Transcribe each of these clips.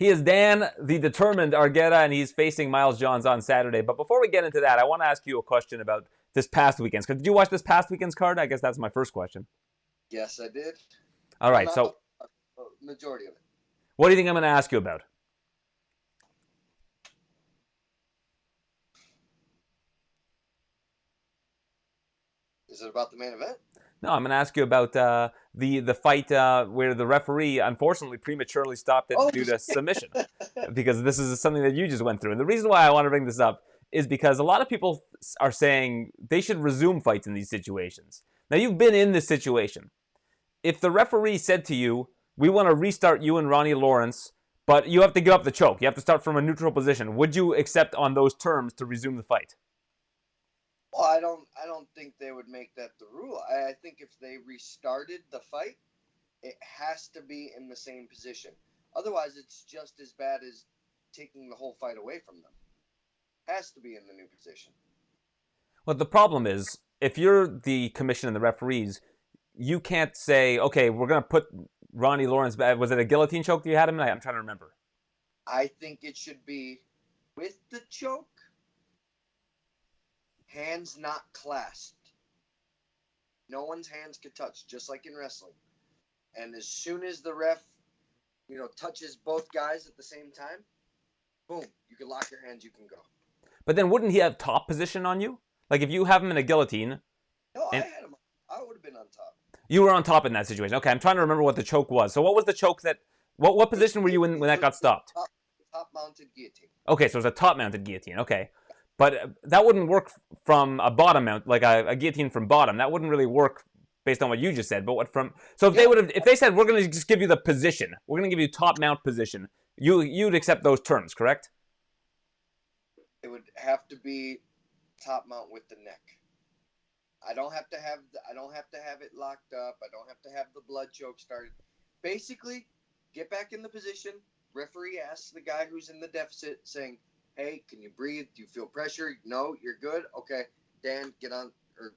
He is Dan, the determined Argueta, and he's facing Miles Johns on Saturday. But before we get into that, I want to ask you a question about this past weekend's card. Did you watch this past weekend's card? I guess that's my first question. Yes, I did. All Well, right, not so majority of it. what do you think I'm going to ask you about? Is it about the main event? No, I'm going to ask you about the fight where the referee unfortunately prematurely stopped it Oh, due to submission, because this is something that you just went through. And the reason why I want to bring this up is because a lot of people are saying they should resume fights in these situations. Now, you've been in this situation. If the referee said to you, "We want to restart you and Ronnie Lawrence, but you have to give up the choke. You have to start from a neutral position," would you accept on those terms to resume the fight? Well, I don't think they would make that the rule. I think if they restarted the fight, it has to be in the same position. Otherwise, it's just as bad as taking the whole fight away from them. Has to be in the new position. Well, the problem is, if you're the commission and the referees, you can't say, "Okay, we're going to put Ronnie Lawrence back." Was it a guillotine choke that you had him in? I'm trying to remember. I think it should be with the choke, hands not clasped. No one's hands could touch, just like in wrestling. And as soon as the ref, touches both guys at the same time, boom, you can lock your hands, you can go. But then wouldn't he have top position on you? Like if you have him in a guillotine No, I and had him. I would have been on top. you were on top in that situation. Okay, I'm trying to remember what the choke was. So what was the choke that what position were you in when that got stopped? Top mounted guillotine. Okay, so it was a top mounted guillotine. Okay. But that wouldn't work from a bottom mount, like a guillotine from bottom. That wouldn't really work based on what you just said. But what from? So if if they said we're going to just give you the position, we're going to give you top mount position, you'd accept those terms, correct? It would have to be top mount with the neck. I don't have to have it locked up. I don't have to have the blood choke started. Basically, get back in the position. Referee asks the guy who's in the deficit, saying, "Hey, can you breathe? Do you feel pressure? No, you're good. Okay, Dan, get on." Or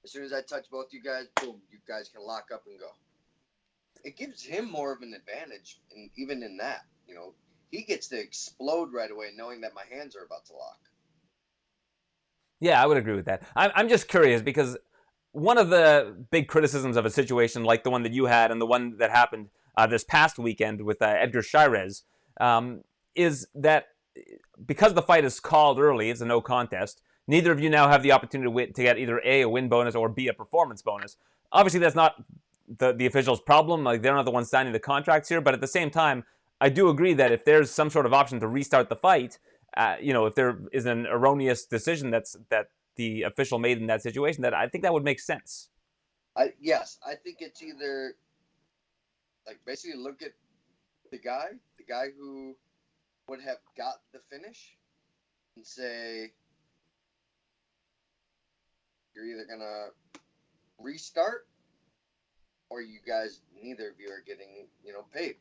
as soon as I touch both you guys, boom, you guys can lock up and go. It gives him more of an advantage, and even in that, he gets to explode right away, knowing that my hands are about to lock. Yeah, I would agree with that. I'm just curious because one of the big criticisms of a situation like the one that you had and the one that happened this past weekend with Edgar Shirez is that because the fight is called early, it's a no contest. Neither of you now have the opportunity to get either A, a win bonus, or B, a performance bonus. Obviously, that's not the officials' problem. Like, they're not the ones signing the contracts here. But at the same time, I do agree that if there's some sort of option to restart the fight, if there is an erroneous decision that the official made in that situation, that I think that would make sense. Yes, I think it's either like basically look at the guy who would have got the finish, and say you're either gonna restart or you guys, neither of you are getting paid.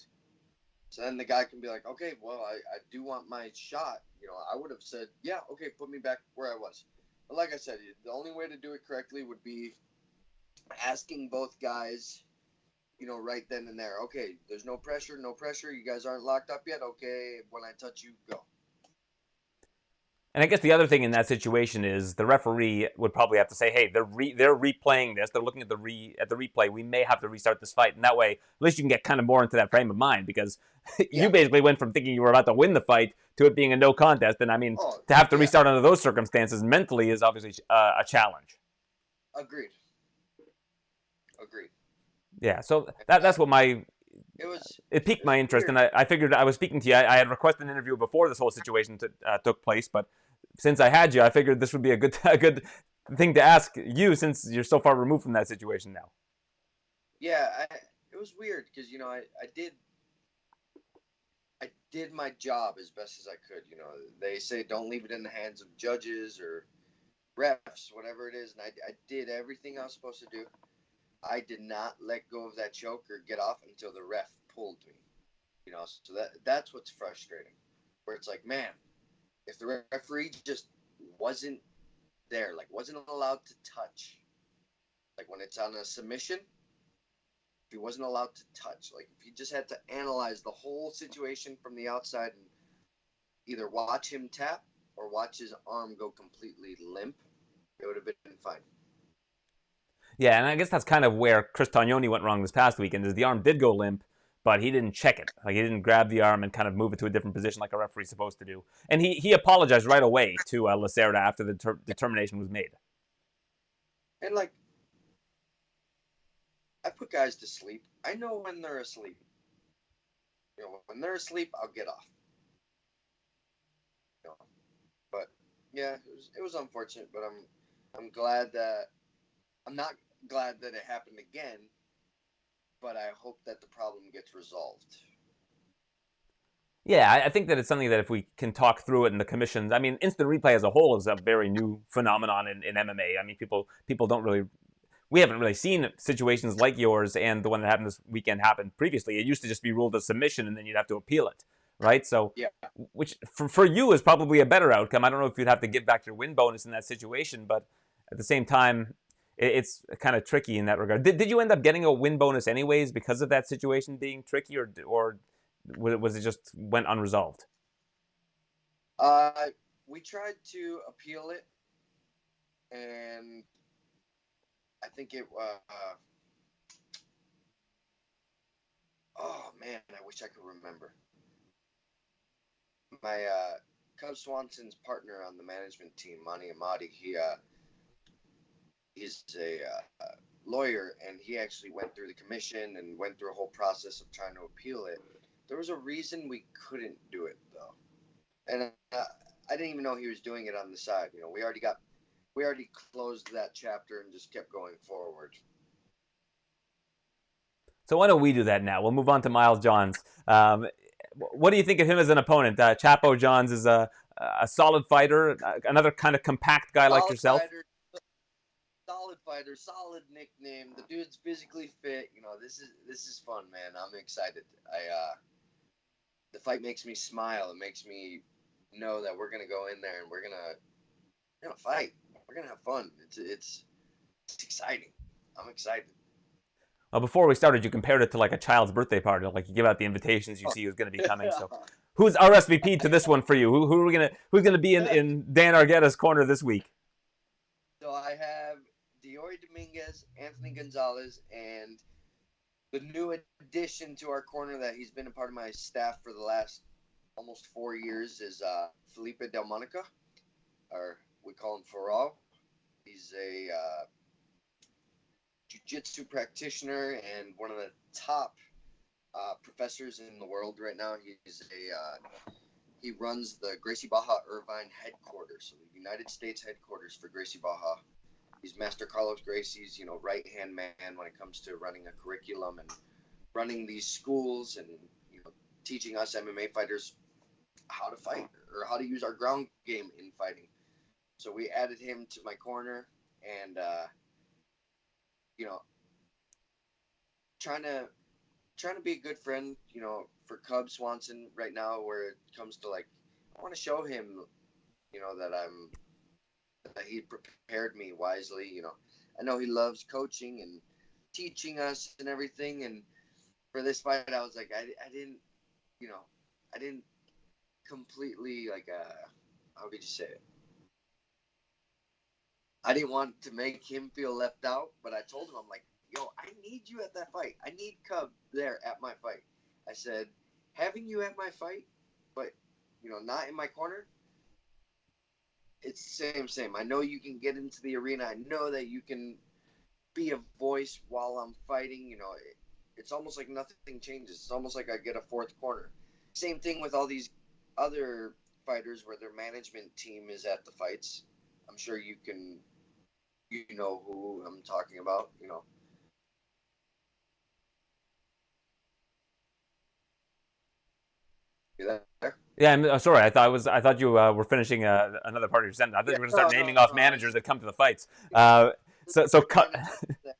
So then the guy can be like, okay, well, I do want my shot. I would have said, yeah, okay, put me back where I was. But like I said, the only way to do it correctly would be asking both guys, right then and there. Okay, there's no pressure, no pressure. You guys aren't locked up yet. Okay, when I touch you, go. And I guess the other thing in that situation is the referee would probably have to say, "Hey, they're replaying this. They're looking at the replay. We may have to restart this fight." And that way, at least you can get kind of more into that frame of mind because you Yeah. basically went from thinking you were about to win the fight to it being a no contest. And I mean, Oh, to have to yeah. restart under those circumstances mentally is obviously a challenge. Agreed. Agreed. Yeah, so that's what It was it it piqued was my interest, weird. and I figured I was speaking to you. I had requested an interview before this whole situation took place, but since I had you, I figured this would be a good a good thing to ask you since you're so far removed from that situation now. Yeah, it was weird because I did my job as best as I could. They say don't leave it in the hands of judges or refs, whatever it is, and I did everything I was supposed to do. I did not let go of that choke or get off until the ref pulled me. So that's what's frustrating. Where it's like, man, if the referee just wasn't there, like wasn't allowed to touch, like when it's on a submission, if he wasn't allowed to touch, like if he just had to analyze the whole situation from the outside and either watch him tap or watch his arm go completely limp, it would have been fine. Yeah, and I guess that's kind of where Chris Tognoni went wrong this past weekend. Is the arm did go limp, but he didn't check it. Like he didn't grab the arm and kind of move it to a different position like a referee's supposed to do. And he apologized right away to Lacerda after the determination was made. And like, I put guys to sleep. I know when they're asleep. When they're asleep, I'll get off. You know, but yeah, it was unfortunate. But I'm glad that I'm not glad that it happened again. But I hope that the problem gets resolved. Yeah, I think that it's something that if we can talk through it in the commissions, I mean, instant replay as a whole is a very new phenomenon in MMA. I mean, people don't really, we haven't really seen situations like yours and the one that happened this weekend happened previously. It used to just be ruled a submission and then you'd have to appeal it, right? So, Yeah. which for you is probably a better outcome. I don't know if you'd have to give back your win bonus in that situation, but at the same time, it's kind of tricky in that regard. Did you end up getting a win bonus anyways because of that situation being tricky, or was it just went unresolved? Uh, we tried to appeal it, and I think it. Oh man, I wish I could remember. My Cub Swanson's partner on the management team, Mani Amadi, he's a lawyer, and he actually went through the commission and went through a whole process of trying to appeal it. There was a reason we couldn't do it though, and I didn't even know he was doing it on the side. We already closed that chapter and just kept going forward. So why don't we do that now? We'll move on to Miles Johns. What do you think of him as an opponent? Chapo Johns is a solid fighter, another kind of compact guy like Solid yourself. fighter, solid fighter, solid nickname. The dude's physically fit. This is fun, man. I'm excited. The fight makes me smile. It makes me know that we're gonna go in there and we're gonna fight. We're gonna have fun. It's exciting. I'm excited. Before we started, you compared it to like a child's birthday party. Like you give out the invitations, you see who's going to be coming. So, who's RSVP to this one for you? Who's gonna be in Dan Argueta's corner this week? So I have Diori Dominguez, Anthony Gonzalez, and the new addition to our corner that he's been a part of my staff for the last almost 4 years is Felipe Del Monica, or we call him Farol. He's a jiu-jitsu practitioner and one of the top professors in the world right now. He runs the Gracie Baja Irvine headquarters, so the United States headquarters for Gracie Baja. He's Master Carlos Gracie's, right-hand man when it comes to running a curriculum and running these schools and teaching us MMA fighters how to fight or how to use our ground game in fighting. So we added him to my corner, and trying to be a good friend, for Cub Swanson right now. Where it comes to I want to show him, that he prepared me wisely. I know he loves coaching and teaching us and everything. And for this fight, I was like, I didn't completely how could you say it? I didn't want to make him feel left out, but I told him, I'm like, yo, I need you at that fight. I need Cub there at my fight. I said, having you at my fight, but, not in my corner, it's the same. I know you can get into the arena. I know that you can be a voice while I'm fighting. It's almost like nothing changes. It's almost like I get a fourth corner. Same thing with all these other fighters where their management team is at the fights. I'm sure you know who I'm talking about. You there? Yeah, I'm sorry. I thought you were finishing another part of your sentence. I thought Yeah, you were going to start no, naming no, off no. I was managers just that come to the fights. Uh, so trying to that.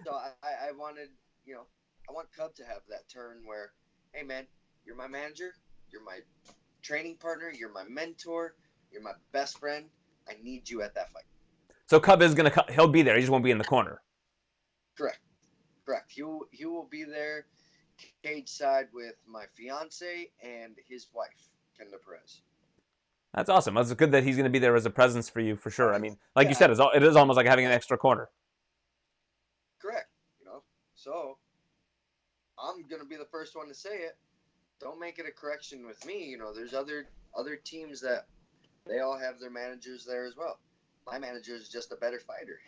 So I wanted, I want Cub to have that turn where, hey man, you're my manager, you're my training partner, you're my mentor, you're my best friend. I need you at that fight. so Cub is he'll be there. He just won't be in the corner. Correct. Correct. He will be there cage side with my fiance and his wife, Kenda Perez. That's awesome. It's good that he's going to be there as a presence for you for sure. I mean, like you Yeah, said, it is almost like having an extra corner. correct. So I'm gonna be the first one to say it. Don't make it a correction with me. There's other teams that they all have their managers there as well. My manager is just a better fighter.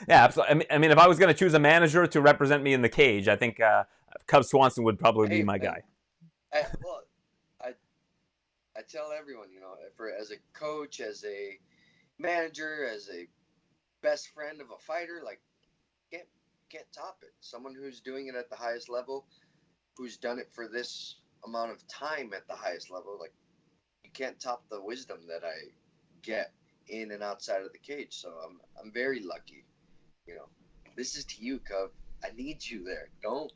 Yeah, absolutely. I mean, if I was going to choose a manager to represent me in the cage, I think Cub Swanson would probably be Hey my man, guy. well, I I tell everyone, for as a coach, as a manager, as a best friend of a fighter, like can't can't top it. Someone who's doing it at the highest level, who's done it for this amount of time at the highest level, like you can't top the wisdom that I get in and outside of the cage. So I'm very lucky. You know, this is to you, Cub. I need you there. Don't.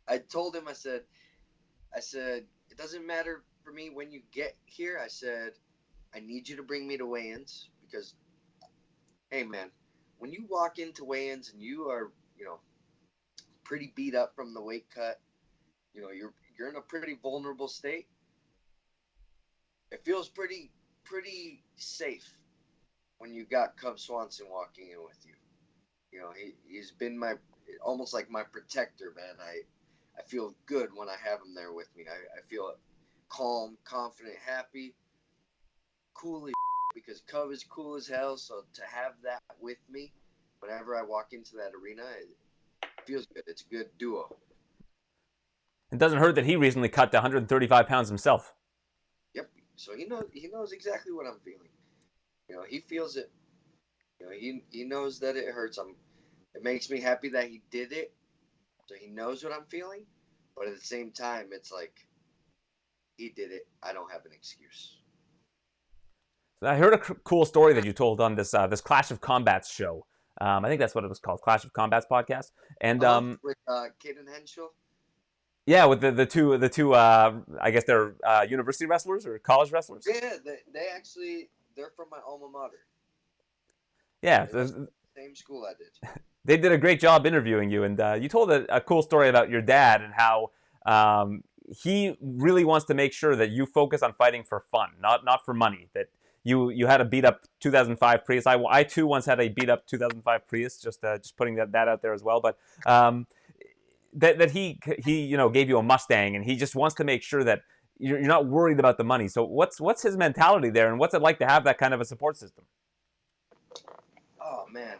I told him. I said it doesn't matter for me when you get here. I said I need you to bring me to weigh-ins because hey man, when you walk into weigh-ins and you are pretty beat up from the weight cut, you're in a pretty vulnerable state. It feels pretty safe when you got Cub Swanson walking in with you. He's been my almost like my protector, man. I feel good when I have him there with me. I feel calm, confident, happy, cool as because Cub is cool as hell. So to have that with me whenever I walk into that arena, it feels good. It's a good duo. It doesn't hurt that he recently cut to 135 pounds himself. Yep. So he knows exactly what I'm feeling. He feels it. He knows that it hurts. It makes me happy that he did it, so he knows what I'm feeling. But at the same time, it's like he did it. I don't have an excuse. So I heard a cool story that you told on this Clash of Combats show. I think that's what it was called, Clash of Combats podcast. And With Caden Henschel. yeah, with the two I guess they're university wrestlers or college wrestlers. Yeah, they're from my alma mater. Yeah, They wrestled at the same school I did. they did a great job interviewing you, and you told a cool story about your dad and how he really wants to make sure that you focus on fighting for fun, not for money. That you had a beat up 2005 Prius. I too once had a beat up 2005 Prius. Just putting that out there as well. But that he gave you a Mustang, and he just wants to make sure that you're not worried about the money. So what's his mentality there, and what's it like to have that kind of a support system? Oh man,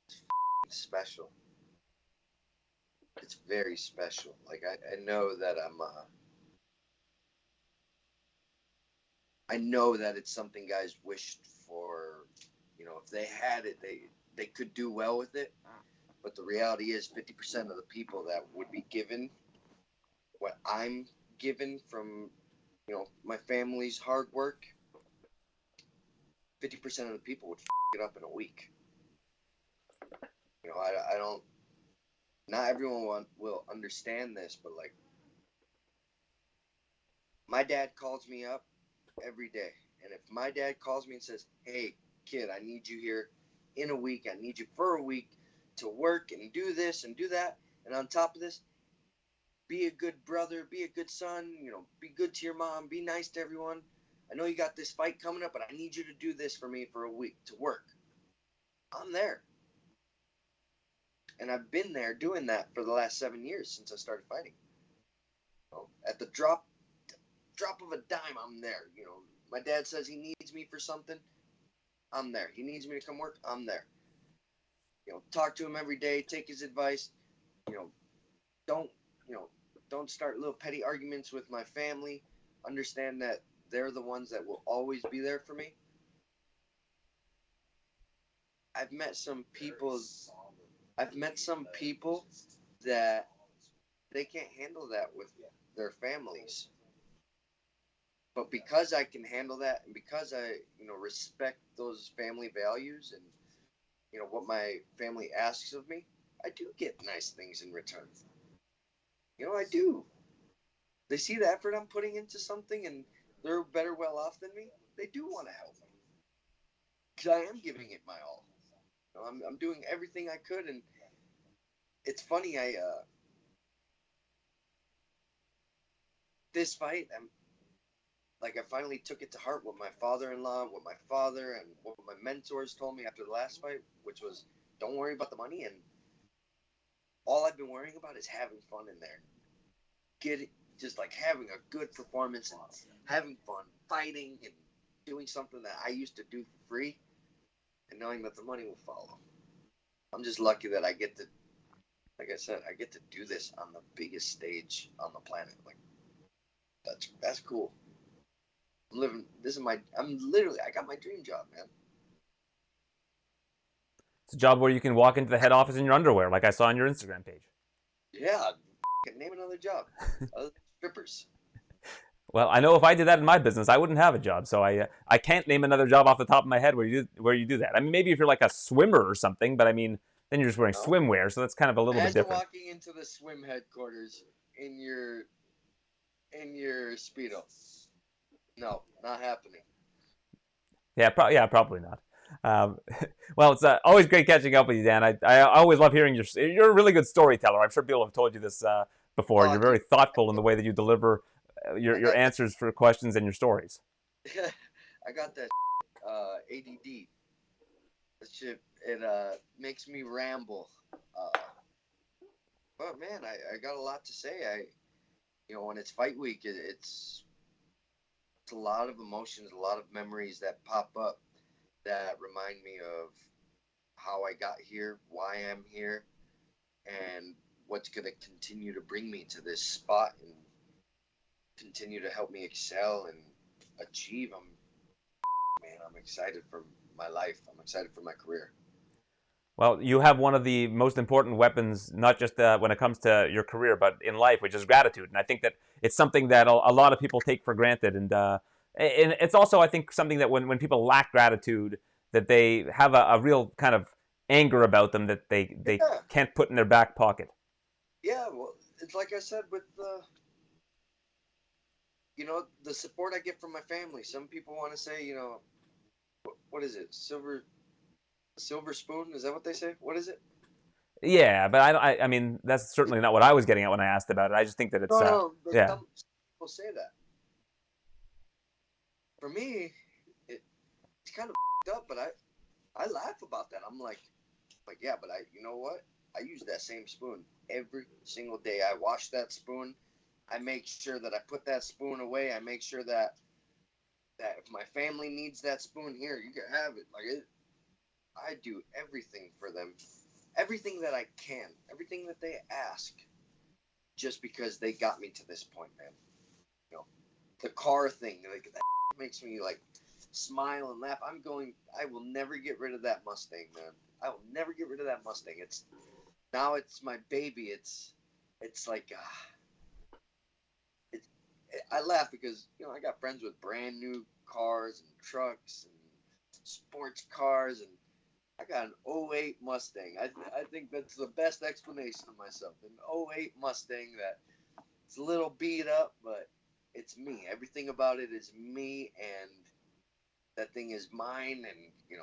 it's special. It's very special. Like I know that I know that it's something guys wished for. If they had it, they could do well with it. But the reality is, 50% of the people that would be given what I'm given from my family's hard work, 50% of the people would it up in a week. I don't. Not everyone will understand this, but like my dad calls me up every day, and if my dad calls me and says, "Hey, kid, I need you here in a week. I need you for a week to work and do this and do that, and on top of this, be a good brother, be a good son, be good to your mom, be nice to everyone. I know you got this fight coming up, but I need you to do this for me for a week to work." I'm there. And I've been there doing that for the last 7 years since I started fighting. At the drop of a dime, I'm there. My dad says he needs me for something, I'm there. He needs me to come work, I'm there. Talk to him every day, take his advice. You know, don't you know, don't start little petty arguments with my family. Understand that they're the ones that will always be there for me. I've met some people. I've met some people that they can't handle that with their families. But because I can handle that, and because I respect those family values and what my family asks of me, I do get nice things in return. I do. They see the effort I'm putting into something, and they're better well off than me. They do want to help me because I am giving it my all. I'm doing everything I could, and it's funny. I this fight, I finally took it to heart what my father-in-law, what my father, and what my mentors told me after the last fight, which was don't worry about the money, and all I've been worrying about is having fun in there, getting just like having a good performance and having fun, fighting and doing something that I used to do for free, and knowing that the money will follow. I'm just lucky that I get to, like I said, I get to do this on the biggest stage on the planet. Like that's cool. I'm living. This is my. I'm literally. I got my dream job, man. It's a job where you can walk into the head office in your underwear, like I saw on your Instagram page. Yeah. Name another job. Other strippers. Well, I know if I did that in my business, I wouldn't have a job. So I can't name another job off the top of my head where you do that. I mean, maybe if you're like a swimmer or something, but I mean, then you're just wearing No. swimwear, so that's kind of a little bit Imagine different. walking into the swim headquarters in your speedo. No, not happening. Yeah, probably not. Um, well, it's always great catching up with you, Dan. I always love hearing you're a really good storyteller. I'm sure people have told you this before. Oh, You're very dude, thoughtful in the way that you deliver I your got answers for questions and your stories. that. I got that ADD. That shit. It makes me ramble. But man, I got a lot to say. When it's fight week, it's a lot of emotions, a lot of memories that pop up that remind me of how I got here, why I'm here, and what's going to continue to bring me to this spot and continue to help me excel and achieve. I'm excited for my life. I'm excited for my career. Well, you have one of the most important weapons, not just when it comes to your career, but in life, which is gratitude. And I think that it's something that a lot of people take for granted. And it's also, I think, something that when people lack gratitude, that they have a real kind of anger about them that they Yeah, can't put in their back pocket. yeah. Well, it's like I said with the support I get from my family. Some people want to say, what is it? Silver spoon? Is that what they say? What is it? Yeah, but I mean, that's certainly not what I was getting at when I asked about it. I just think that it's, No, no. But yeah. some people say that. For me, it's kind of up, but I laugh about that. I'm like yeah, but you know what? I use that same spoon every single day. I wash that spoon. I make sure that I put that spoon away. I make sure that if my family needs that spoon, here you can have it. I do everything for them, everything that I can, everything that they ask, just because they got me to this point, man. You know, the car thing, like that makes me like smile and laugh. I will never get rid of that Mustang, man. I will never get rid of that Mustang. It's my baby. It's like it's I laugh because I got friends with brand new cars and trucks and sports cars, and I got an '08 Mustang. I think that's the best explanation of myself. An '08 Mustang that it's a little beat up, but it's me. Everything about it is me, and that thing is mine. And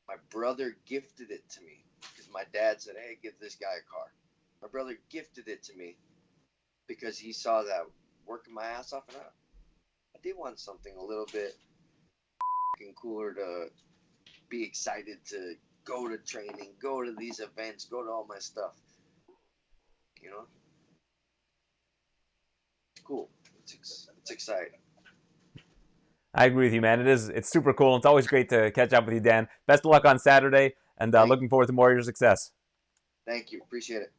my brother gifted it to me because my dad said, "Hey, give this guy a car." My brother gifted it to me because he saw that working my ass off, and I did want something a little bit cooler to be excited to go to training, go to these events, go to all my stuff. You know, it's cool. It's exciting. I agree with you, man. It's super cool. It's always great to catch up with you, Dan. Best of luck on Saturday, and Thank, looking forward to more of your success. thank you. Appreciate it.